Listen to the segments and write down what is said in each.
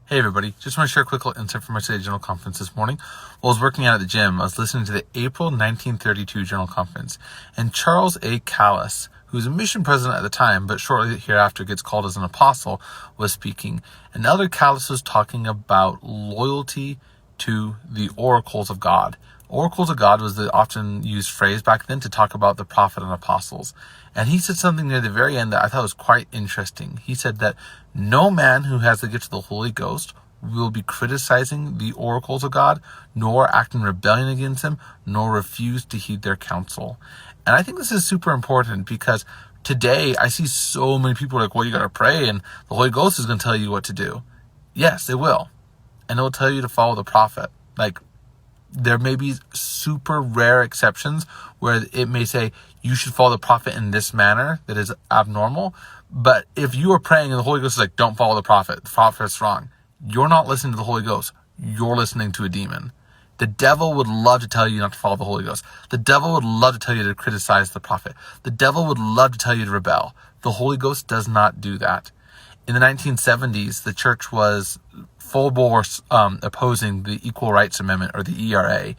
Hey everybody, just want to share a quick little insight from my Today General Conference this morning. While I was working out at the gym, I was listening to the April 1932 General Conference, and Charles A Callis, who was a mission president at the time, but shortly hereafter gets called as an apostle, was speaking. And Elder Callis was talking about loyalty to the oracles of God. Oracles of God was the often used phrase back then to talk about the prophet and apostles. And he said something near the very end that I thought was quite interesting. He said that no man who has the gift of the Holy Ghost will be criticizing the oracles of God, nor act in rebellion against them, nor refuse to heed their counsel. And I think this is super important because today I see so many people like, well, you got to pray and the Holy Ghost is going to tell you what to do. Yes, it will. And it will tell you to follow the prophet. Like, there may be super rare exceptions where it may say you should follow the prophet in this manner that is abnormal. But if you are praying and the Holy Ghost is like, don't follow the prophet's wrong, you're not listening to the Holy Ghost. You're listening to a demon. The devil would love to tell you not to follow the Holy Ghost. The devil would love to tell you to criticize the prophet. The devil would love to tell you to rebel. The Holy Ghost does not do that. In the 1970s, the church was full bore opposing the Equal Rights Amendment, or the ERA,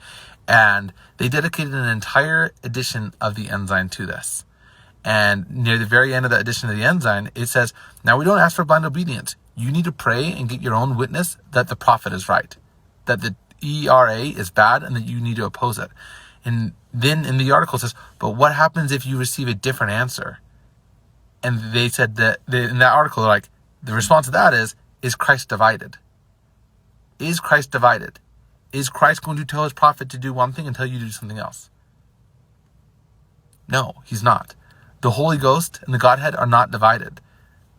and they dedicated an entire edition of the Ensign to this. And near the very end of the edition of the Ensign, it says, now we don't ask for blind obedience. You need to pray and get your own witness that the prophet is right, that the ERA is bad, and that you need to oppose it. And then in the article it says, but what happens if you receive a different answer? And they said that in that article, they're like, the response to that is Christ divided? Is Christ divided? Is Christ going to tell his prophet to do one thing and tell you to do something else? No, he's not. The Holy Ghost and the Godhead are not divided.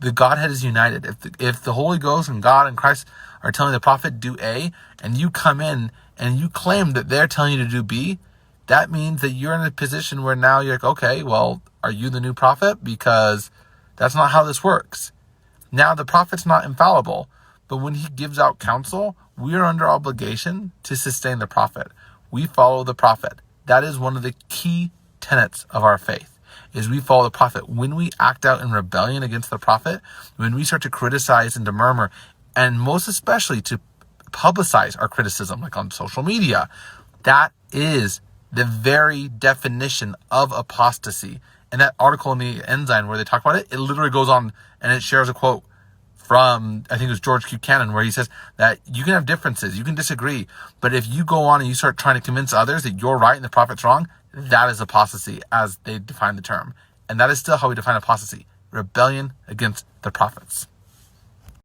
The Godhead is united. If the Holy Ghost and God and Christ are telling the prophet do A, and you come in and you claim that they're telling you to do B, that means that you're in a position where now you're like, okay, well, are you the new prophet? Because that's not how this works. Now, the prophet's not infallible, but when he gives out counsel, we are under obligation to sustain the prophet. We follow the prophet. That is one of the key tenets of our faith, is we follow the prophet. When we act out in rebellion against the prophet, when we start to criticize and to murmur, and most especially to publicize our criticism, like on social media, that is the very definition of apostasy. And that article in the Ensign where they talk about it, it literally goes on and it shares a quote from, I think it was George Q. Cannon, where he says that you can have differences, you can disagree, but if you go on and you start trying to convince others that you're right and the prophet's wrong, that is apostasy as they define the term. And that is still how we define apostasy: rebellion against the prophets.